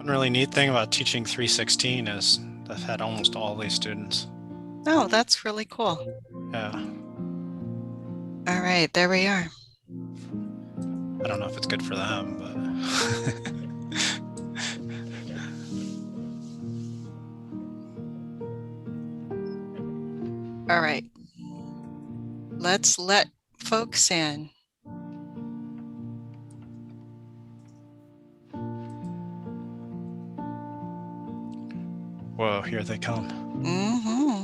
One really neat thing about teaching 316 is I've had almost all these students. Oh, that's really cool. Yeah. All right, there we are. I don't know if it's good for them, but All right. Let's let folks in. whoa, here they come. Mm-hmm.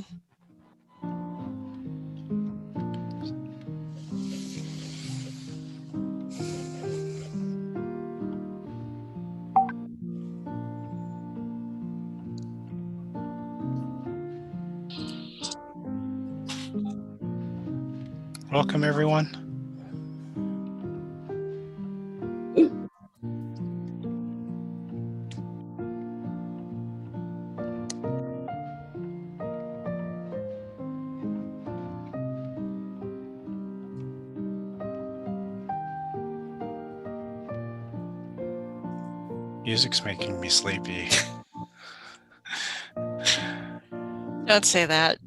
Welcome, everyone. Music's making me sleepy. Don't say that.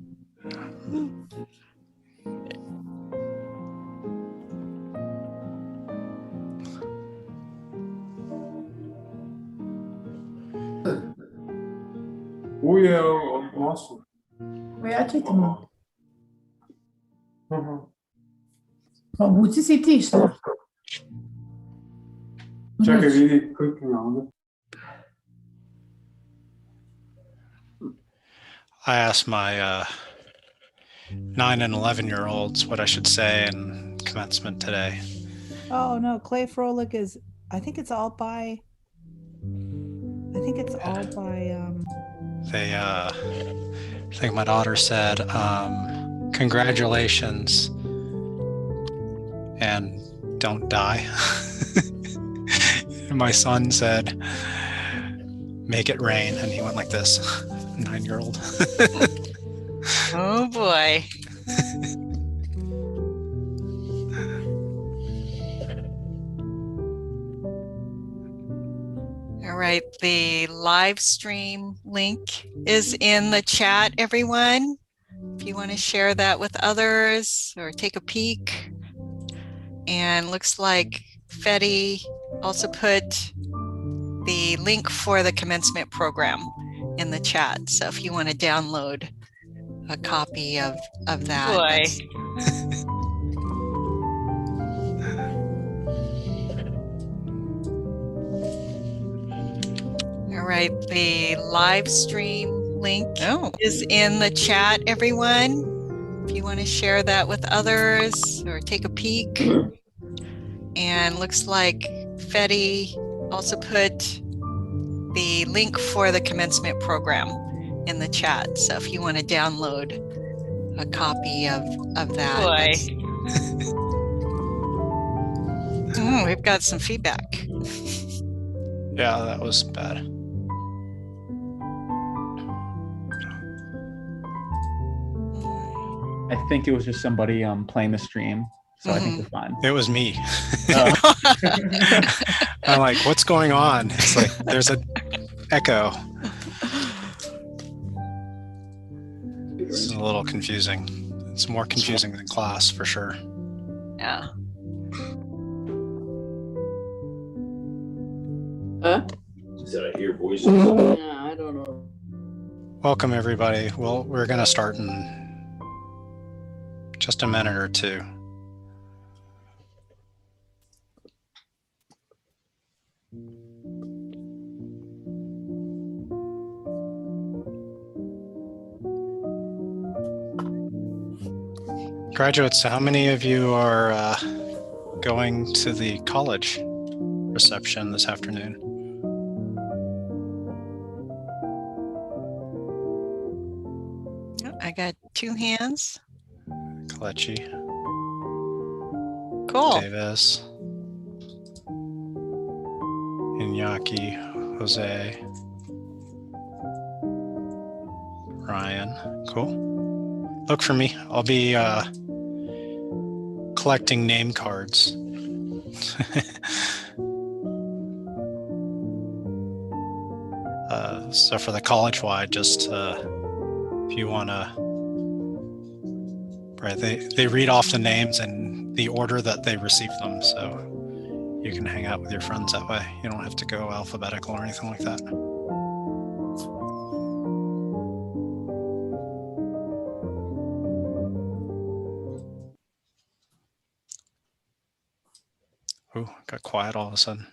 Nossa. Gerçekten. Hı hı. Bu seti işte. Çakı vidi 40 milyon. I asked my 9 and 11-year-olds what I should say in commencement today. Oh no, Clay Froelich is. I think it's all by. They, I think my daughter said, congratulations and don't die. And my son said, make it rain. And he went like this, 9-year-old. Oh boy. All right, the live stream link is in the chat, everyone. If you want to share that with others or take a peek. And looks like Fetty also put the link for the commencement program in the chat. So if you want to download a copy of that. Boy. All right, the live stream link is in the chat, everyone. If you want to share that with others or take a peek. And looks like Fetty also put the link for the commencement program in the chat. So if you want to download a copy of that. Boy. We've got some feedback. Yeah, that was bad. I think it was just somebody playing the stream, so I think we're fine. It was me. I'm like, what's going on? It's like there's an echo. This is a little confusing. It's more confusing than class for sure. Yeah. Huh? Did I hear voices? Yeah, I don't know. Welcome, everybody. Well, we're going to start in just a minute or two. Graduates, how many of you are going to the college reception this afternoon? I got 2 hands. Kalechi. Cool. Davis. Iñaki. Jose. Ryan. Cool. Look for me. I'll be collecting name cards. So for the college-wide, just if you want to, right, they read off the names in the order that they receive them. So you can hang out with your friends that way. You don't have to go alphabetical or anything like that. Ooh, got quiet all of a sudden.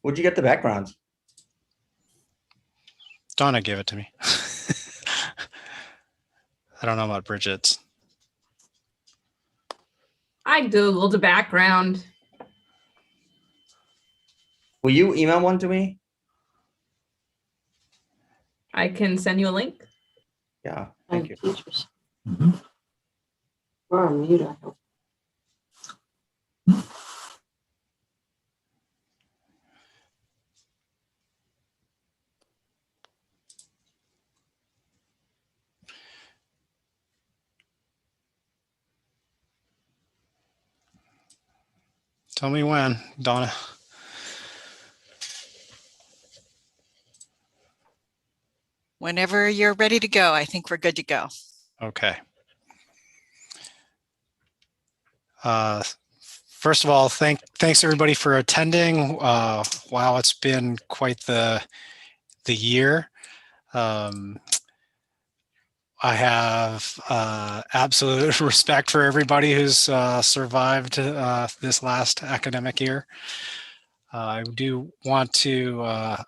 Where'd you get the backgrounds? Donna gave it to me. I don't know about Bridget's. I Googled a background. Will you email one to me? I can send you a link. Yeah, thank you. Teachers. We're on mute, I hope. Tell me when, Donna. Whenever you're ready to go, I think we're good to go. Okay. First of all, thanks everybody for attending. Wow, it's been quite the year. I have absolute respect for everybody who's survived this last academic year. I do want to,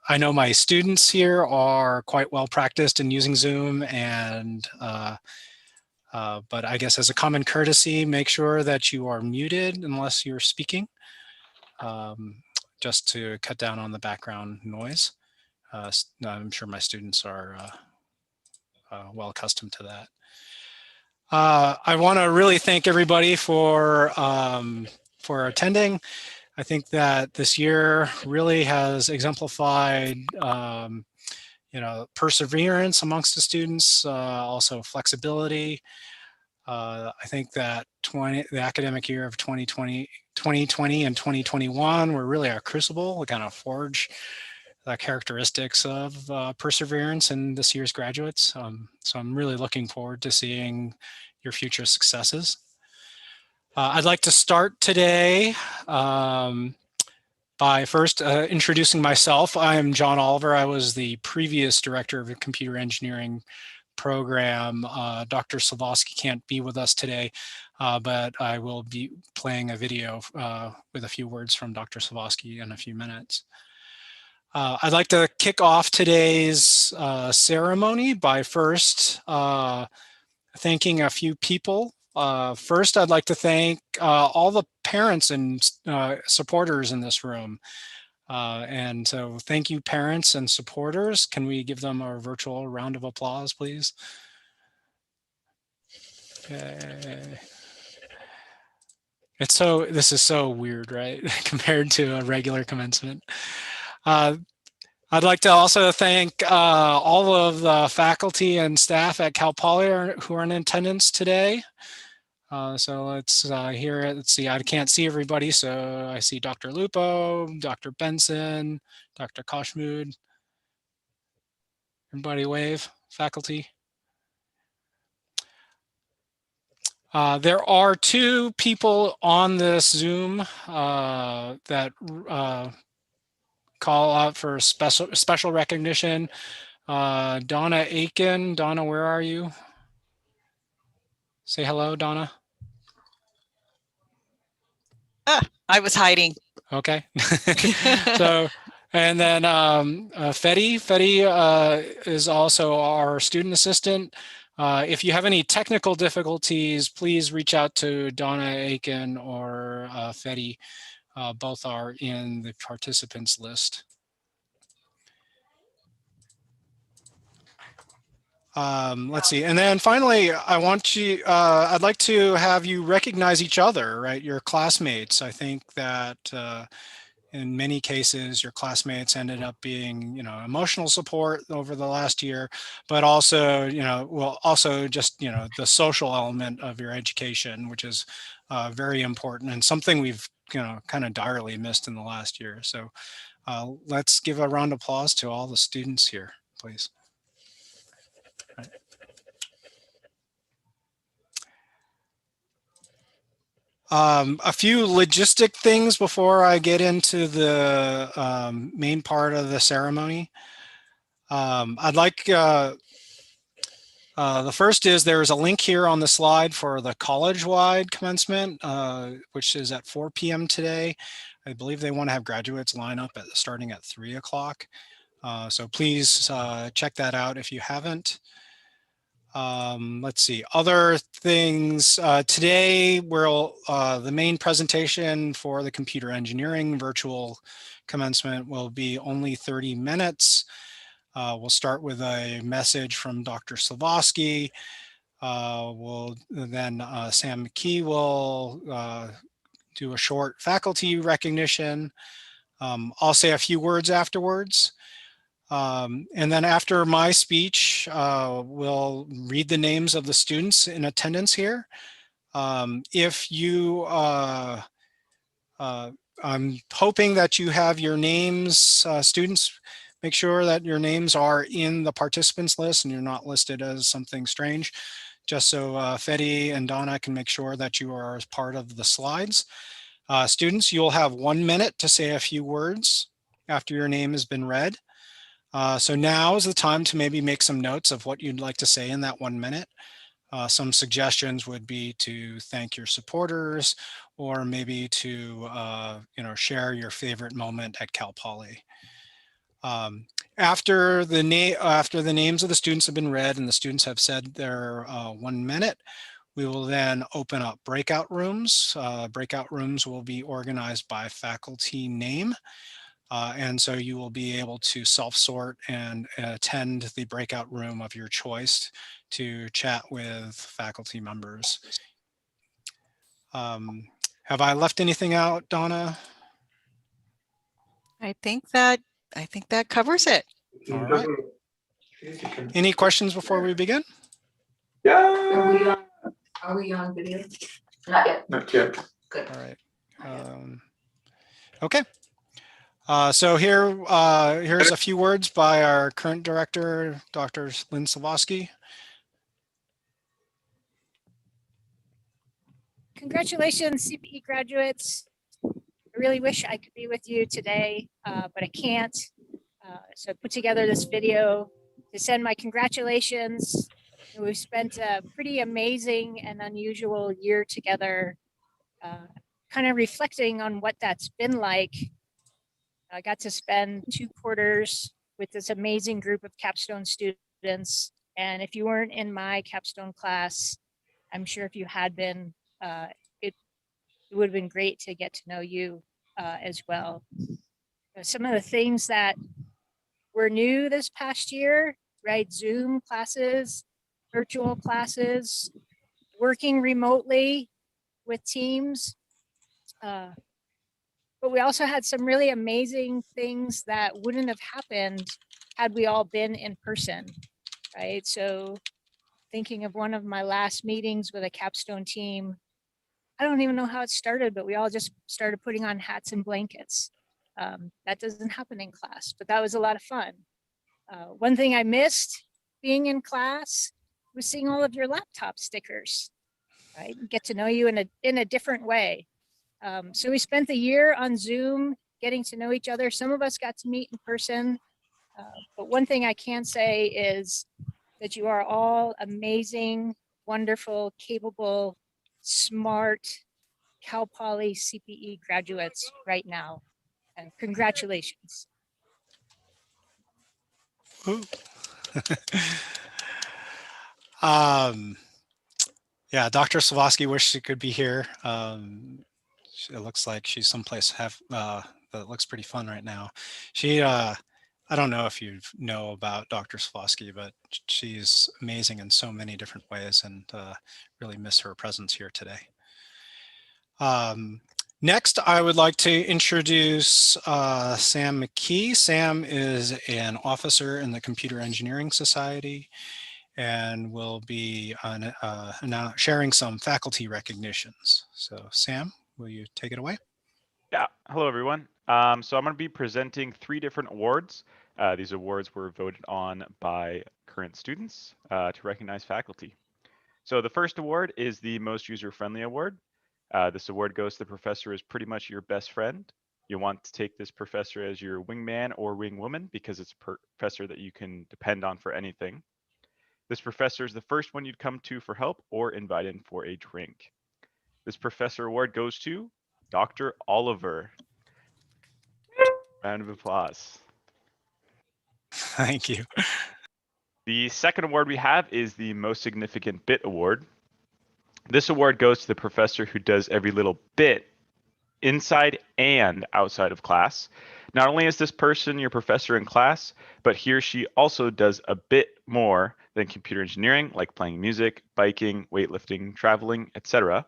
I know my students here are quite well practiced in using Zoom, and but I guess as a common courtesy, make sure that you are muted unless you're speaking, just to cut down on the background noise. I'm sure my students are well accustomed to that. I want to really thank everybody for attending. I think that this year really has exemplified, perseverance amongst the students, also flexibility. I think that the academic year of 2020 and 2021 were really a crucible. We kind of forge the characteristics of perseverance in this year's graduates. So I'm really looking forward to seeing your future successes. I'd like to start today by first introducing myself. I am John Oliver. I was the previous director of the computer engineering program. Dr. Slavosky can't be with us today, but I will be playing a video with a few words from Dr. Slavosky in a few minutes. I'd like to kick off today's ceremony by first thanking a few people. First, I'd like to thank all the parents and supporters in this room. And so thank you, parents and supporters. Can we give them a virtual round of applause, please? Yay. This is so weird, right? Compared to a regular commencement. I'd like to also thank all of the faculty and staff at Cal Poly who are in attendance today. So let's see, I can't see everybody. So I see Dr. Lupo, Dr. Benson, Dr. Koshmood. Everybody wave, faculty. There are two people on this Zoom that call out for special recognition. Donna Aiken. Donna, where are you? Say hello, Donna. I was hiding. Okay. So, and then Fetty is also our student assistant. If you have any technical difficulties, please reach out to Donna Aiken or Fetty. Both are in the participants list. Let's see. And then finally, I'd like to have you recognize each other, right? Your classmates. I think that in many cases, your classmates ended up being, emotional support over the last year, but also, also just, the social element of your education, which is very important and something we've, kind of direly missed in the last year. So let's give a round of applause to all the students here, please. A few logistic things before I get into the main part of the ceremony. I'd like, the first is there is a link here on the slide for the college-wide commencement, which is at 4 p.m. today. I believe they want to have graduates line up starting at 3 o'clock. So please check that out if you haven't. Let's see, other things. Today, the main presentation for the computer engineering virtual commencement will be only 30 minutes. We'll start with a message from Dr. Slavosky. Then Sam McKee will do a short faculty recognition. I'll say a few words afterwards. And then after my speech, we'll read the names of the students in attendance here. If you, I'm hoping that you have your names, students, make sure that your names are in the participants list and you're not listed as something strange, just so Fetty and Donna can make sure that you are as part of the slides. Students, you'll have 1 minute to say a few words after your name has been read. So now is the time to maybe make some notes of what you'd like to say in that 1 minute. Some suggestions would be to thank your supporters, or maybe to share your favorite moment at Cal Poly. After the names of the students have been read and the students have said their 1 minute, we will then open up breakout rooms. Breakout rooms will be organized by faculty name. And so you will be able to self-sort and attend the breakout room of your choice to chat with faculty members. Have I left anything out, Donna? I think that covers it. All right. Any questions before we begin? Yeah. Are we on video? Not yet. Not yet. Good. All right. Okay. So here's a few words by our current director, Dr. Lynn Slavosky. Congratulations, CPE graduates. I really wish I could be with you today, but I can't. So I put together this video to send my congratulations. We've spent a pretty amazing and unusual year together, kind of reflecting on what that's been like. I got to spend 2 quarters with this amazing group of capstone students. And if you weren't in my capstone class, I'm sure if you had been, it would have been great to get to know you as well. Some of the things that were new this past year, right? Zoom classes, virtual classes, working remotely with teams. But we also had some really amazing things that wouldn't have happened had we all been in person, right? So thinking of one of my last meetings with a capstone team, I don't even know how it started, but we all just started putting on hats and blankets. That doesn't happen in class, but that was a lot of fun. One thing I missed being in class was seeing all of your laptop stickers, right? Get to know you in a different way. So we spent the year on Zoom getting to know each other. Some of us got to meet in person, but one thing I can say is that you are all amazing, wonderful, capable, smart Cal Poly CPE graduates right now. And congratulations. Yeah, Dr. Slavosky wished she could be here. It looks like she's someplace that looks pretty fun right now. She, I don't know if you know about Dr. Slavosky, but she's amazing in so many different ways, and really miss her presence here today. Next, I would like to introduce Sam McKee. Sam is an officer in the Computer Engineering Society and will be sharing some faculty recognitions. So Sam, will you take it away? Yeah, hello everyone. So I'm going to be presenting 3 different awards. These awards were voted on by current students to recognize faculty. So the first award is the Most User-Friendly Award. This award goes to the professor who is pretty much your best friend. You want to take this professor as your wingman or wingwoman because it's a professor that you can depend on for anything. This professor is the first one you'd come to for help or invite in for a drink. This professor award goes to Dr. Oliver. Round of applause. Thank you. The second award we have is the Most Significant Bit Award. This award goes to the professor who does every little bit inside and outside of class. Not only is this person your professor in class, but he or she also does a bit more than computer engineering, like playing music, biking, weightlifting, traveling, etc.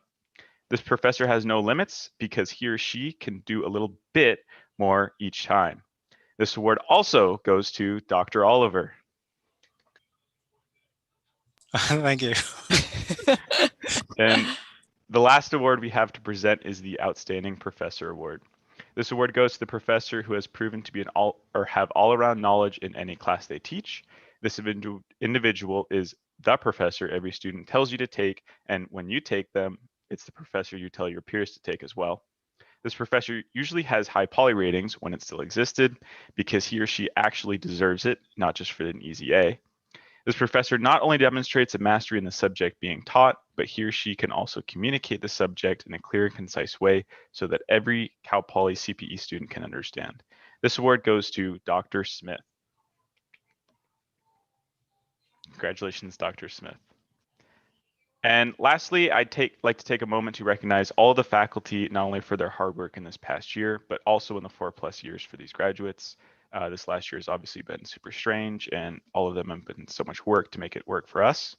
This professor has no limits because he or she can do a little bit more each time. This award also goes to Dr. Oliver. Thank you. And the last award we have to present is the Outstanding Professor Award. This award goes to the professor who has proven to be have all-around knowledge in any class they teach. This individual is the professor every student tells you to take, and when you take them, it's the professor you tell your peers to take as well. This professor usually has high poly ratings when it still existed because he or she actually deserves it, not just for an easy A. This professor not only demonstrates a mastery in the subject being taught, but he or she can also communicate the subject in a clear and concise way so that every Cal Poly CPE student can understand. This award goes to Dr. Smith. Congratulations, Dr. Smith. And lastly, I'd like to take a moment to recognize all the faculty, not only for their hard work in this past year, but also in the 4+ years for these graduates. This last year has obviously been super strange, and all of them have been so much work to make it work for us.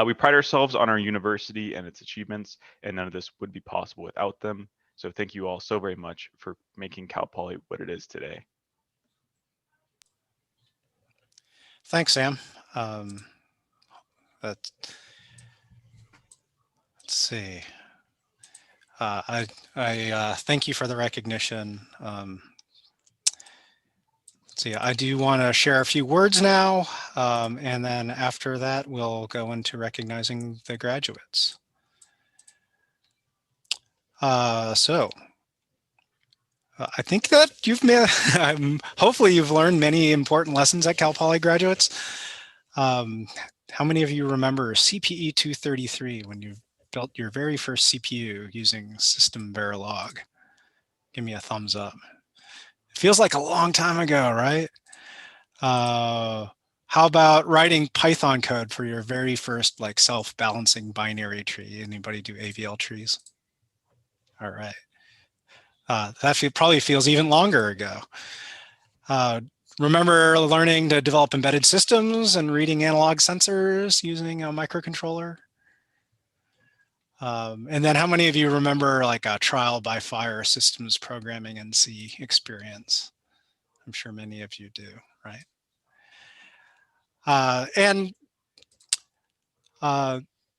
We pride ourselves on our university and its achievements, and none of this would be possible without them. So thank you all so very much for making Cal Poly what it is today. Thanks, Sam. Let's see. I thank you for the recognition. See, I do want to share a few words now, and then after that, we'll go into recognizing the graduates. I think that you've made, hopefully you've learned many important lessons at Cal Poly graduates. How many of you remember CPE 233 when you built your very first CPU using System Verilog? Give me a thumbs up. It feels like a long time ago, right? How about writing Python code for your very first like self-balancing binary tree? Anybody do AVL trees? All right. That probably feels even longer ago. Remember learning to develop embedded systems and reading analog sensors using a microcontroller? And then how many of you remember like a trial by fire systems programming and C experience? I'm sure many of you do, right?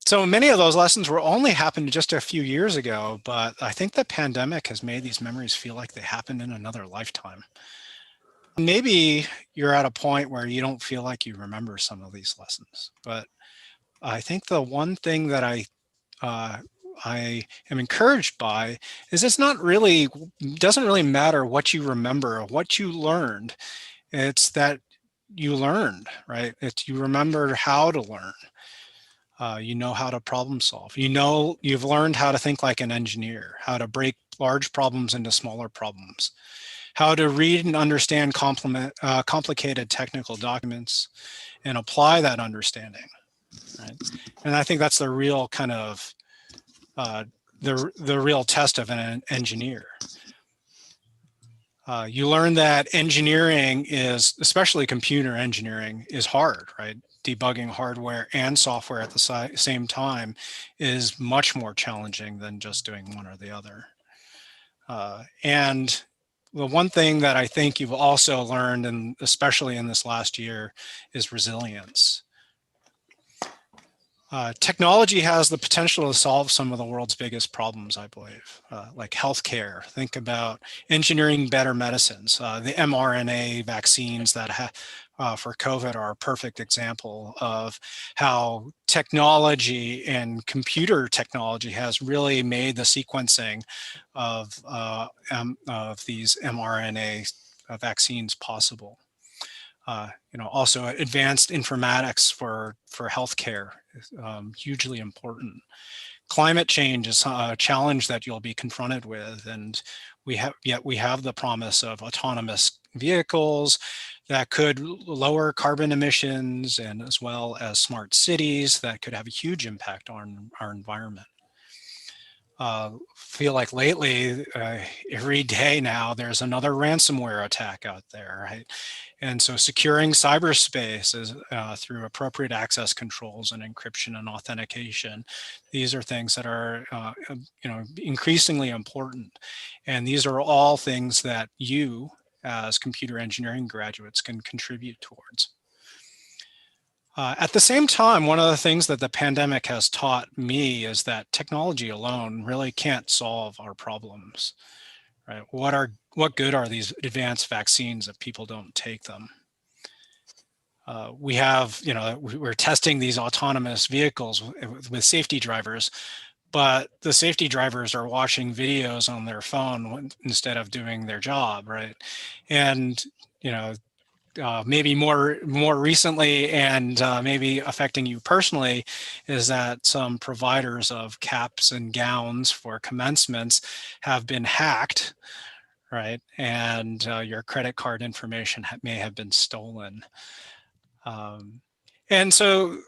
So many of those lessons were only happened just a few years ago, but I think the pandemic has made these memories feel like they happened in another lifetime. Maybe you're at a point where you don't feel like you remember some of these lessons, but I think the one thing that I am encouraged by is doesn't really matter what you remember or what you learned. It's that you learned, right? You remember how to learn. You know how to problem solve. You've learned how to think like an engineer, how to break large problems into smaller problems, how to read and understand complicated technical documents and apply that understanding, right? And I think that's the real kind of the real test of an engineer. You learn that engineering is, especially computer engineering, is hard, right? Debugging hardware and software at the same time is much more challenging than just doing one or the other. And the one thing that I think you've also learned, and especially in this last year, is resilience. Technology has the potential to solve some of the world's biggest problems, I believe, like healthcare. Think about engineering better medicines. The mRNA vaccines that for COVID are a perfect example of how technology and computer technology has really made the sequencing of these mRNA vaccines possible. Also advanced informatics for healthcare is hugely important. Climate change is a challenge that you'll be confronted with, and we have the promise of autonomous vehicles that could lower carbon emissions, and as well as smart cities that could have a huge impact on our environment. Feel like lately, every day now, there's another ransomware attack out there, right? And so securing cyberspace is through appropriate access controls and encryption and authentication. These are things that are, increasingly important. And these are all things that you, as computer engineering graduates, can contribute towards. At the same time, one of the things that the pandemic has taught me is that technology alone really can't solve our problems, right? What good are these advanced vaccines if people don't take them? We're testing these autonomous vehicles with safety drivers, but the safety drivers are watching videos on their phone instead of doing their job, right? And, maybe more recently, and maybe affecting you personally, is that some providers of caps and gowns for commencements have been hacked, right? And your credit card information may have been stolen. And so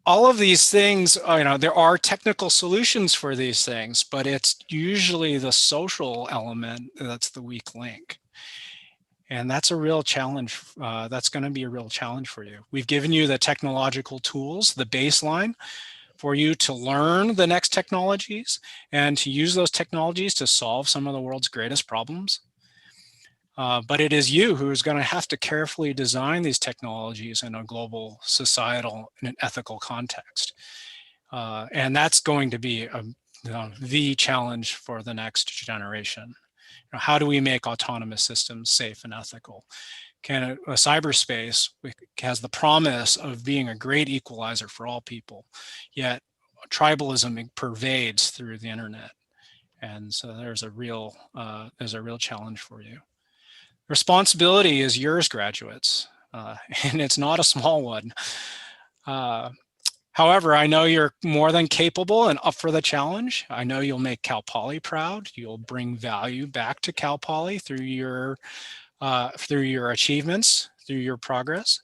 all of these things, there are technical solutions for these things, but it's usually the social element that's the weak link. And that's a real challenge. That's going to be a real challenge for you. We've given you the technological tools, the baseline, for you to learn the next technologies and to use those technologies to solve some of the world's greatest problems. But it is you who is going to have to carefully design these technologies in a global, societal, and an ethical context. And that's going to be the challenge for the next generation. How do we make autonomous systems safe and ethical? Can a cyberspace has the promise of being a great equalizer for all people, yet tribalism pervades through the internet, and so there's a real challenge for you. Responsibility is yours, graduates, and it's not a small one. However, I know you're more than capable and up for the challenge. I know you'll make Cal Poly proud. You'll bring value back to Cal Poly through your achievements, through your progress.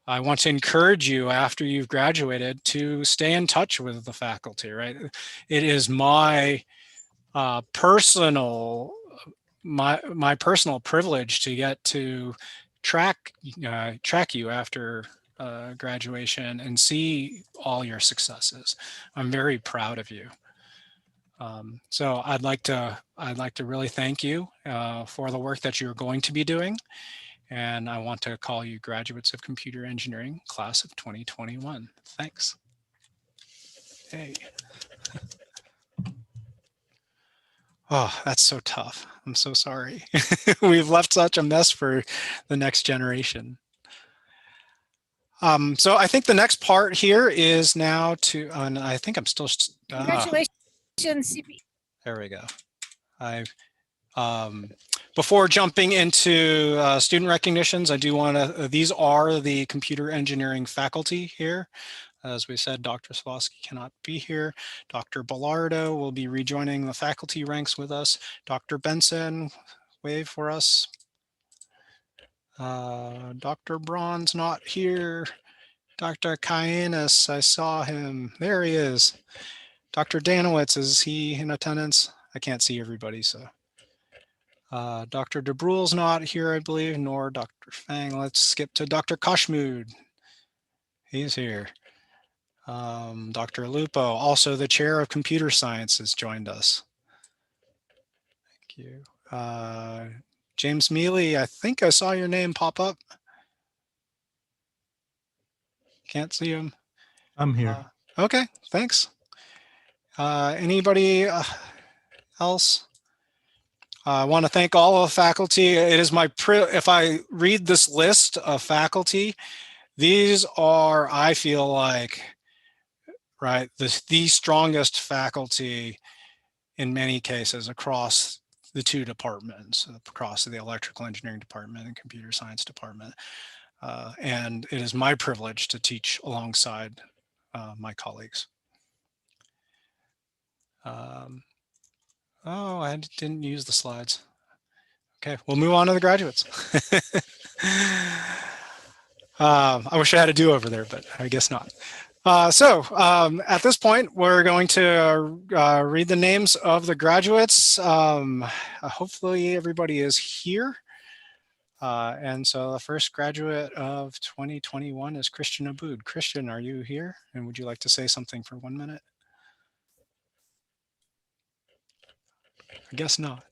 I want to encourage you after you've graduated to stay in touch with the faculty, right? It is my personal privilege to get to track you after graduation and see all your successes. I'm very proud of you. So I'd like to really thank you for the work that you're going to be doing. And I want to call you graduates of computer engineering, class of 2021. Thanks. Hey. Oh, that's so tough. I'm so sorry. We've left such a mess for the next generation. So I think the next part here is now to, and I think I'm still. Congratulations, CPE. There we go. Before jumping into student recognitions, I do want to, these are the computer engineering faculty here. As we said, Dr. Savosky cannot be here. Dr. Bellardo will be rejoining the faculty ranks with us. Dr. Benson, wave for us. Dr. Braun's not here. Dr. Kaianis, I saw him. There he is. Dr. Danowitz, is he in attendance? I can't see everybody, so. Dr. DeBrule's not here, I believe, nor Dr. Fang. Let's skip to Dr. Kashmood. He's here. Dr. Lupo, also the chair of computer science, has joined us. Thank you. James Mealy, I think I saw your name pop up. Can't see him. I'm here. Okay, thanks. Anybody else? I want to thank all of the faculty. It is my if I read this list of faculty, these are, I feel like, right, the strongest faculty in many cases across the two departments, across the electrical engineering department and computer science department. And it is my privilege to teach alongside my colleagues. Oh, I didn't use the slides. Okay, we'll move on to the graduates. I wish I had a do-over there, but I guess not. At this point, we're going to read the names of the graduates. Hopefully everybody is here. And so the first graduate of 2021 is Christian Aboud. Christian, are you here? And would you like to say something for 1 minute? I guess not.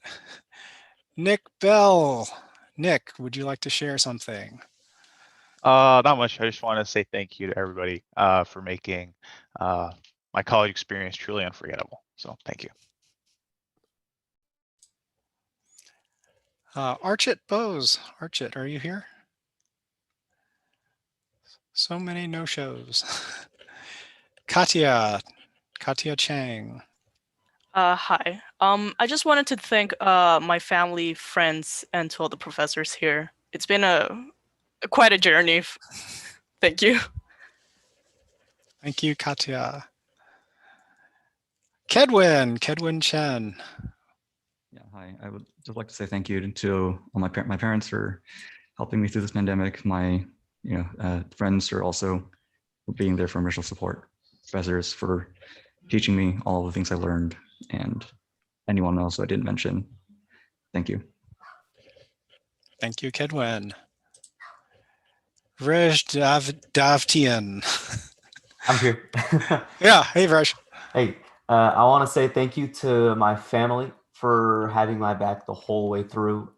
Nick Bell. Nick, would you like to share something? Not much. I just want to say thank you to everybody for making my college experience truly unforgettable. So thank you. Archit Bose. Archit, are you here? So many no-shows. Katya Chang. Hi. I just wanted to thank my family, friends, and to all the professors here. It's been quite a journey. Thank you. Thank you, Katya. Kedwin Chen. Yeah, hi. I would just like to say thank you to all my parents for helping me through this pandemic. My friends are also being there for initial support. Professors for teaching me all the things I learned, and anyone else I didn't mention. Thank you. Thank you, Kedwin. Rej Davtian. I'm here. Yeah, hey, Rej. Hey, I want to say thank you to my family for having my back the whole way through,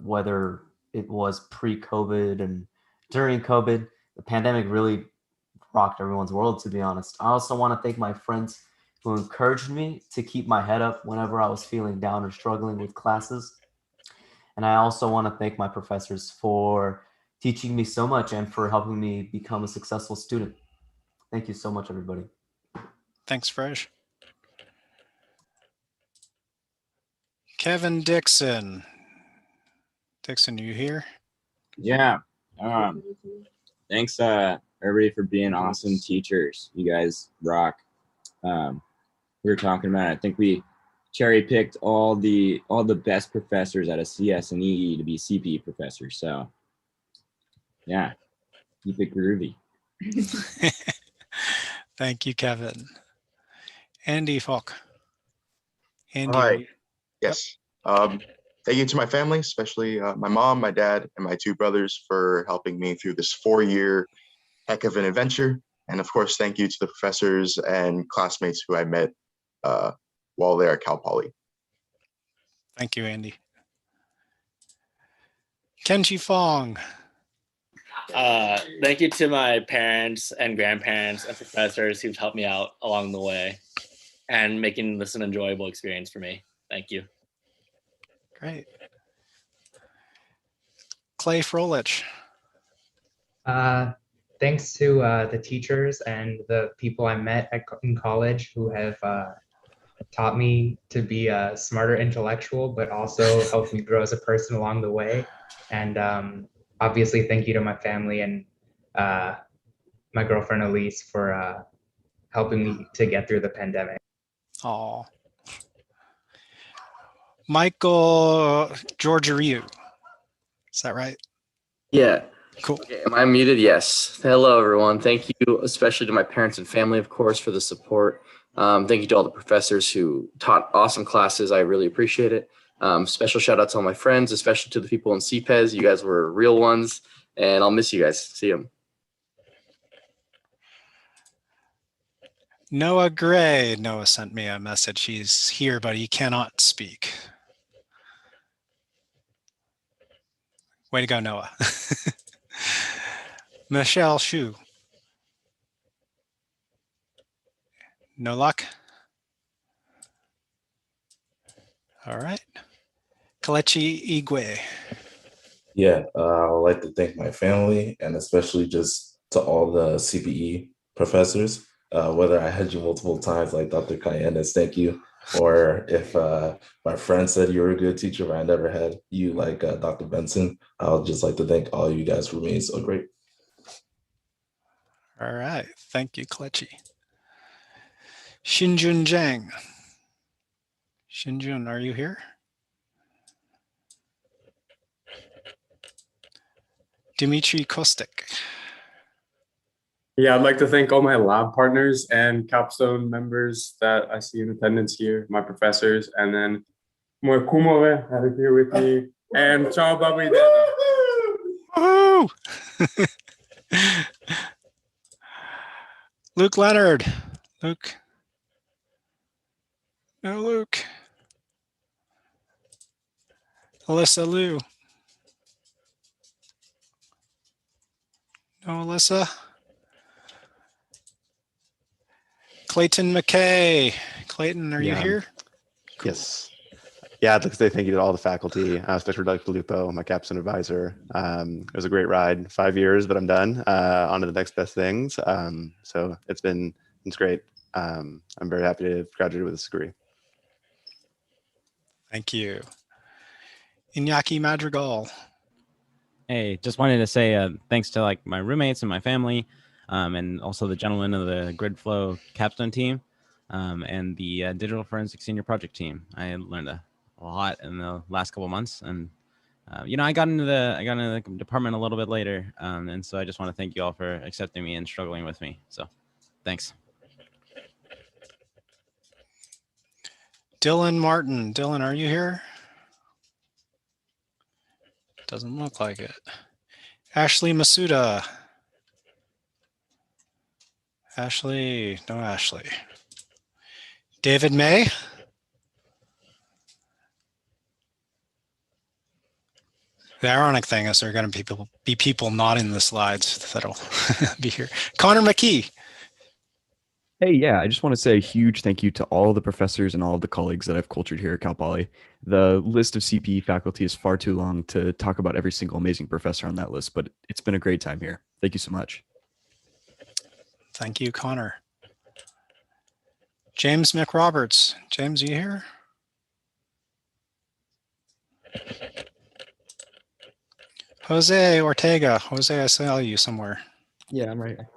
whether it was pre-COVID and during COVID. The pandemic really rocked everyone's world, to be honest. I also want to thank my friends who encouraged me to keep my head up whenever I was feeling down or struggling with classes. And I also want to thank my professors for teaching me so much and for helping me become a successful student. Thank you so much, everybody. Thanks, Fresh. Kevin Dixon. Dixon, are you here? Yeah. Thanks, everybody, for being awesome teachers. You guys rock. We were talking about it. I think we cherry picked all the best professors out of CS and EE to be CPE professors. So yeah, keep it groovy. Thank you, Kevin. Andy Falk. Andy. Hi. Yes. Thank you to my family, especially my mom, my dad, and my two brothers for helping me through this 4-year heck of an adventure. And of course, thank you to the professors and classmates who I met while there at Cal Poly. Thank you, Andy. Kenji Fong. Thank you to my parents and grandparents and professors who've helped me out along the way and making this an enjoyable experience for me. Thank you. Great. Clay Frolich. Thanks to the teachers and the people I met in college who have taught me to be a smarter intellectual, but also helped me grow as a person along the way. And obviously, thank you to my family and my girlfriend Elise for helping me to get through the pandemic. Oh. Michael Georgiou. Is that right? Yeah. Cool. Okay, am I muted? Yes. Hello, everyone. Thank you, especially to my parents and family, of course, for the support. Thank you to all the professors who taught awesome classes. I really appreciate it. Special shout out to all my friends, especially to the people in CPES. You guys were real ones, and I'll miss you guys. See you. Noah Gray. Noah sent me a message. He's here, but he cannot speak. Way to go, Noah. Michelle Shu. No luck? All right. Kalechi Igwe. Yeah, I would like to thank my family and especially just to all the CPE professors. Whether I had you multiple times, like Dr. Kayenes, thank you, or if my friend said you were a good teacher, but I never had you, like Dr. Benson, I would just like to thank all you guys for being so great. All right. Thank you, Kalechi. Shinjun Zhang. Shinjun, are you here? Dimitri Kostik. Yeah, I'd like to thank all my lab partners and capstone members that I see in attendance here, my professors, and then Moy Kumore that is here with me, and Ciao Babi Dada. Woo! Luke Leonard. Luke. No, Luke. Alyssa Liu. No, Alyssa. Clayton McKay. Clayton, are you here? Yes. Yeah, I'd like to say thank you to all the faculty, especially Dr. Lupo, my capstone advisor. It was a great ride, 5 years, but I'm done. On to the next best things. So it's great. I'm very happy to have graduated with this degree. Thank you. Iñaki Madrigal. Hey, just wanted to say thanks to like my roommates and my family, and also the gentlemen of the GridFlow capstone team, and the digital forensic senior project team. I learned a lot in the last couple months, and I got into the department a little bit later, and so I just want to thank you all for accepting me and struggling with me. So, thanks. Dylan Martin. Dylan, are you here? Doesn't look like it. Ashley Masuda. Ashley. No Ashley. David May. The ironic thing is there are going to be people not in the slides that'll be here. Connor McKee. Hey, yeah, I just want to say a huge thank you to all the professors and all of the colleagues that I've cultured here at Cal Poly. The list of CPE faculty is far too long to talk about every single amazing professor on that list, but it's been a great time here. Thank you so much. Thank you, Connor. James McRoberts. James, are you here? Jose Ortega. Jose, I saw you somewhere. Yeah, I'm right here.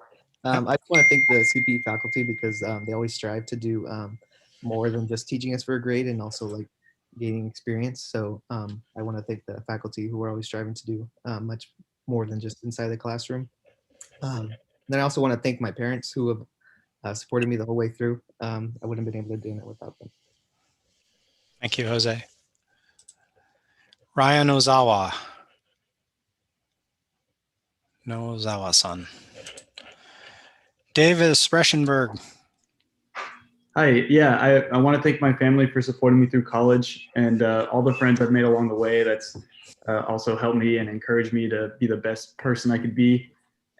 I just want to thank the CPE faculty because they always strive to do more than just teaching us for a grade and also like gaining experience. So I want to thank the faculty who are always striving to do much more than just inside the classroom. Then I also want to thank my parents who have supported me the whole way through. I wouldn't have been able to do it without them. Thank you, Jose. Ryan Ozawa. No Ozawa-san. David Sprechenberg. Hi, yeah, I want to thank my family for supporting me through college and all the friends I've made along the way. That's also helped me and encouraged me to be the best person I could be.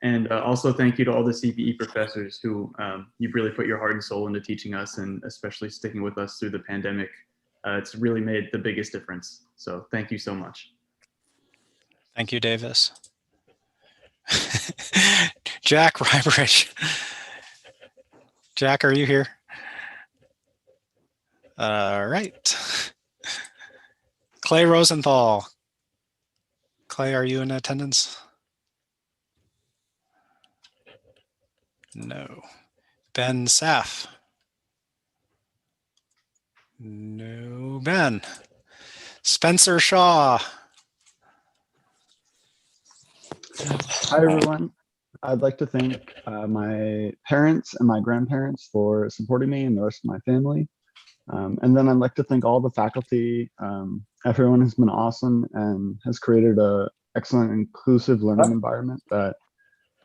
And also thank you to all the CPE professors who you've really put your heart and soul into teaching us and especially sticking with us through the pandemic. It's really made the biggest difference. So thank you so much. Thank you, Davis. Jack Rybridge. Jack, are you here? All right. Clay Rosenthal. Clay, are you in attendance? No. Ben Saff. No, Ben. Spencer Shaw. Hi, everyone. I'd like to thank my parents and my grandparents for supporting me and the rest of my family. And then I'd like to thank all the faculty. Everyone has been awesome and has created an excellent inclusive learning environment that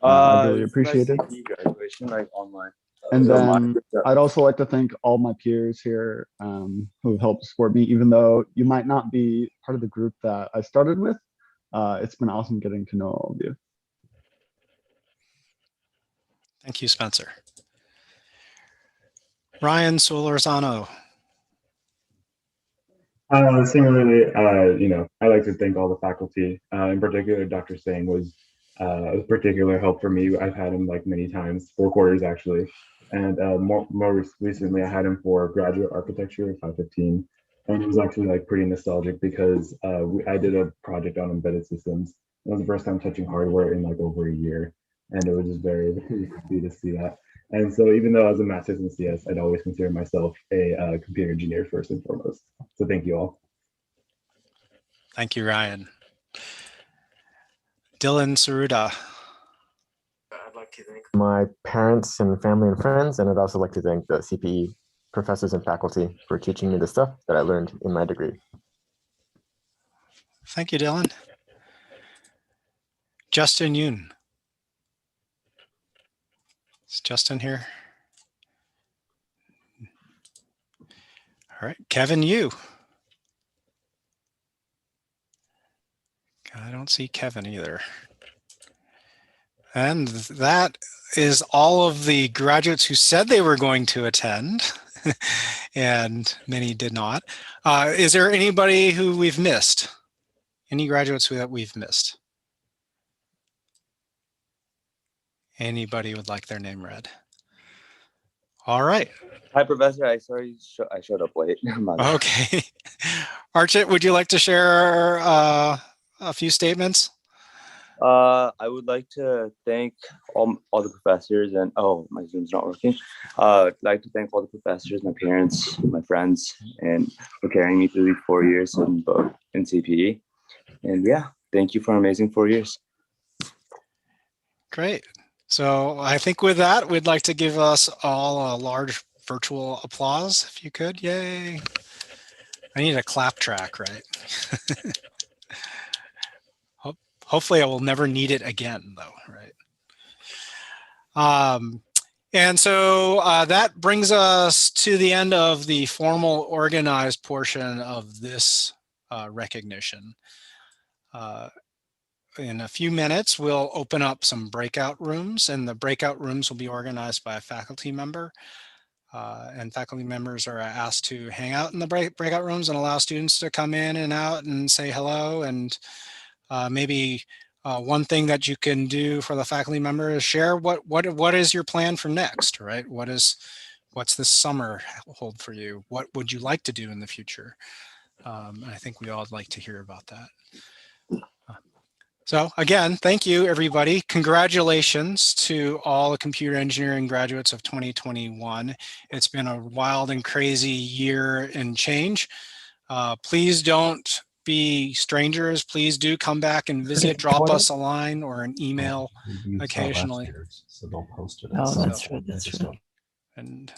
I really appreciated. CPE graduation, like online. And then I'd also like to thank all my peers here who have helped support me, even though you might not be part of the group that I started with. It's been awesome getting to know all of you. Thank you, Spencer. Ryan Solorzano. Similarly, I'd like to thank all the faculty. In particular, Dr. Sang was a particular help for me. I've had him like many times, 4 quarters actually. And more recently, I had him for graduate architecture 515. And it was actually like pretty nostalgic because I did a project on embedded systems. It was the first time touching hardware in like over a year. And it was just very, very happy to see that. And so even though I was a master's in CS, I'd always consider myself a computer engineer first and foremost. So thank you all. Thank you, Ryan. Dylan Saruda. I'd like to thank my parents and family and friends, and I'd also like to thank the CPE professors and faculty for teaching me the stuff that I learned in my degree. Thank you, Dylan. Justin Yoon. Is Justin here? All right, Kevin Yu. I don't see Kevin either. And that is all of the graduates who said they were going to attend, and many did not. Is there anybody who we've missed? Any graduates that we've missed? Anybody would like their name read? All right. Hi, Professor. I showed up late. Okay. Archit, would you like to share a few statements? I would like to thank all the professors and my Zoom's not working. I'd like to thank all the professors, my parents, my friends, and for carrying me through these 4 years in CPE. And yeah, thank you for an amazing 4 years. Great. So I think with that, we'd like to give us all a large virtual applause, if you could. Yay. I need a clap track, right? Hopefully I will never need it again, though, right? And so that brings us to the end of the formal organized portion of this recognition. In a few minutes, we'll open up some breakout rooms, and the breakout rooms will be organized by a faculty member. And faculty members are asked to hang out in the breakout rooms and allow students to come in and out and say hello. And maybe one thing that you can do for the faculty member is share what is your plan for next, right? What's this summer hold for you? What would you like to do in the future? I think we all would like to hear about that. So again, thank you, everybody. Congratulations to all the computer engineering graduates of 2021. It's been a wild and crazy year and change. Please don't be strangers. Please do come back and visit, drop us a line or an email occasionally. So don't post it. Oh, that's true. That's true. And